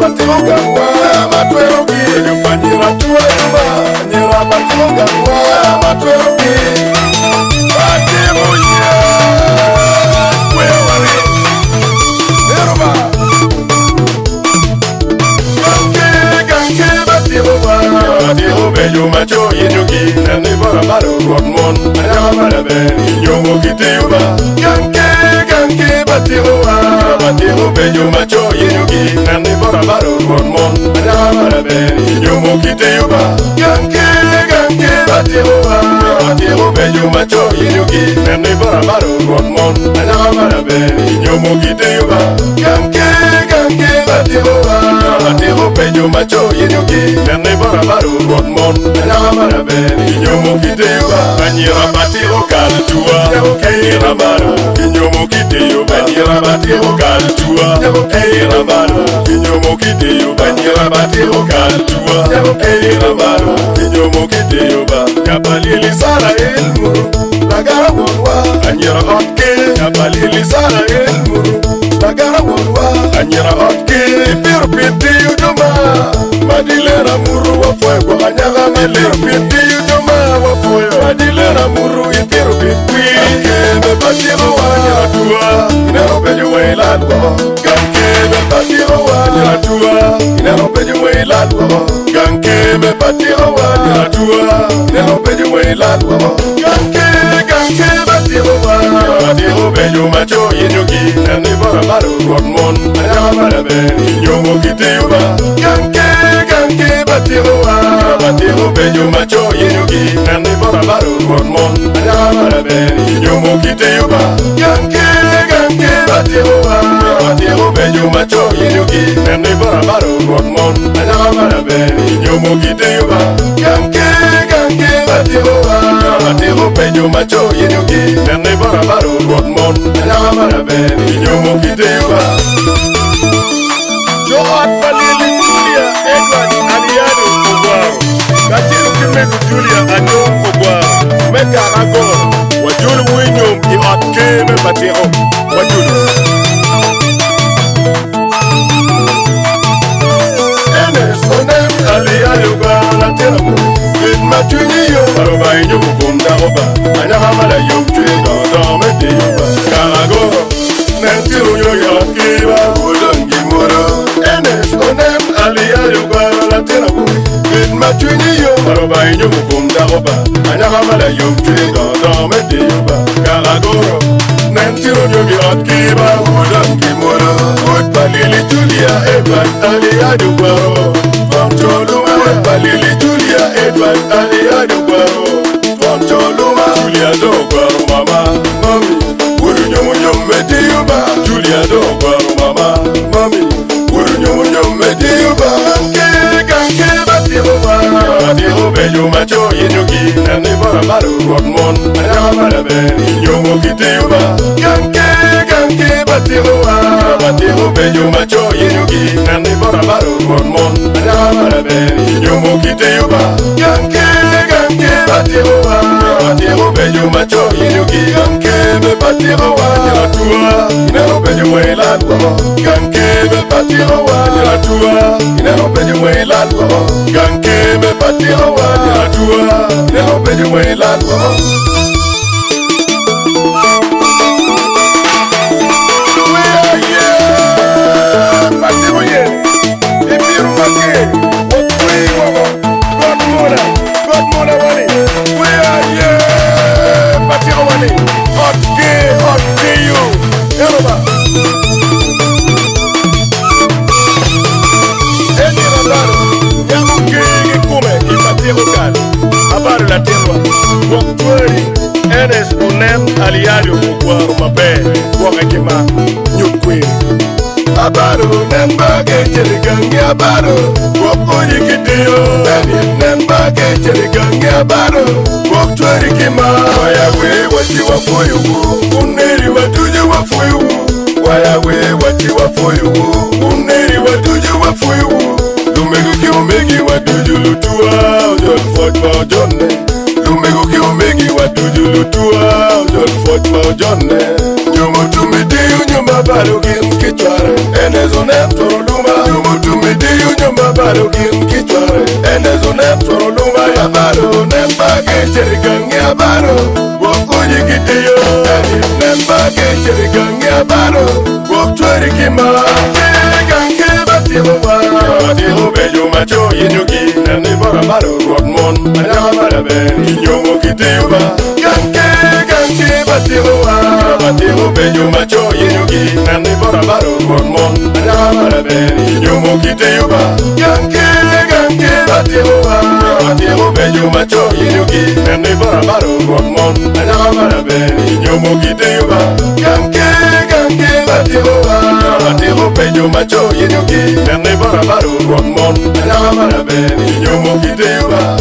batiro gangwa matwero gi panyira tuwa yuma nyira batiro gangwa matwero gi batiro ya wewari Neruba ganke batiro wa batiro beyo macho yenyugi nani bara baro rodmon ayama mara ben nyomo kiteyuba ganke batiro wa batiro beyo macho yenyugi nani bara baro rodmon ayama mara ben nyomo kiteyuba ganke batiro wa batiro beyo macho yenyugi nani bara baro rodmon ayama mara ben nyomo kiteyuba ganke batiro wa batiro beyo macho yenyugi nani bara baro rodmon ayama mara ben nyomo kiteyuba anyira batiro kaltua anyira baro nyomo kiteyuba anyira batiro kaltua anyira baro nyomo kiteyuba anyira batiro kaltua anyira baro nyomo kiteyuba kapalili sara elmuru lagara wonwa anyira otke kapalili sara elmuru lagara wonwa anyira otke piru pitiyu duma madilera muru wa fuego anyaga melero pitiyu duma wa fuego madilera muru ipiru pitwi kebe batiro wa anyira tua inero beju weiladwo gankebe batiro wa anyira tua inero beju weiladwo gankebe batiro wa anyira tua inero beju weiladwo ganke batiro wa batiro beju macho yenyugi nani bara baro rodmon ayama mara ben nyomo kiteyuba ganke batiro wa batiro beju macho yenyugi nani bara baro rodmon ayama mara ben nyomo kiteyuba ganke batiro wa batiro beju macho yenyugi nani bara baro rodmon ayama mara ben nyomo kiteyuba ganke batiro wa batiro beju macho yenyugi nani bara baro rodmon ayama mara ben nyomo kiteyuba Joat Palili Julia Edward Aliano Ogwaro Kachiru Kimeku Julia Anyom Ogwaro Meka Agor Wajulu Winyom I Otke Me Batiro Wajulu Enes Onem Aliano Ogwaro Teramu Ed Matuniyo Aroba Inyo Kukunda Oba Anyahamala Yokche Dodo Mede Yoba Karagoro Nentiru Yoya Kiba Ulongi Moro Enes Onem Aliano Ogwaro Teramu Ed Matuniyo Aroba Inyo Kukunda Oba Anyahamala Yokche Dodo Mede Yoba Karagoro Nentiru Yoya Kiba Ulongi Moro Ud Palili Julia Edward Aliano Ogwaro Toluma Palili Julia Edward Aliano Ogwaro Toluma Julia Ogwaro mama mami Wuru nyom mediyuba Julia Ogwaro mama mami Wuru nyom mediyuba Ganke batiro wa batiro beju macho yenyugi nani bara baro rodmon ayama mara ben nyomo kiteyuba ganke batiro wa batiro beju macho yenyugi nani bara baro rodmon ayama mara ben nyomo kiteyuba ganke batiro wa batiro beju macho yenyugi ganke batiro wa nyiratua inero beju weiladwo ganke batiro wa nyiratua inero beju weiladwo ganke batiro wa nyiratua inero beju weiladwo Enes Onem Aliano Ogwaro mabe Wakakima Nyukwiri Abaro Nembage Cherigangi Abaro Wakonyi Kideyo Nembage Cherigangi Abaro Waktwari Kima Wayawe Wati Wafoyu Uneri Watuju Wafoyu Wayawe Wati Wafoyu Uneri Watuju Wafoyu Lumegu Kiomegi Watuju Lutua Ojol Fojma Ojonne Lumegu Kiomegi Watuju Lutua Ojol Fojma Ojonne Nyomo Tumidiyu Nyoma Baro Kim Kichware Enes Onem Toroluma Nyomo Tumidiyu baro kin kichware ene zo ne toro luma ya baro ne pake cherigang ya baro wokuji kitiyo ne pake cherigang ya baro wokchwari kima ganke batiwa Timo bejo macho yinyuki nani bora baro rodmon anyama maraben inyomo kitiuba ganke batiwa Timo bejo macho yinyuki nani bora baro rodmon anyama maraben inyomo kitiuba ganke batiwa Timo bejo macho yinyuki nani bora baro rodmon anyama maraben inyomo kitiuba ganke batiwa Timo bejo macho yinyuki nani bora baro rodmon anyama maraben inyomo kitiuba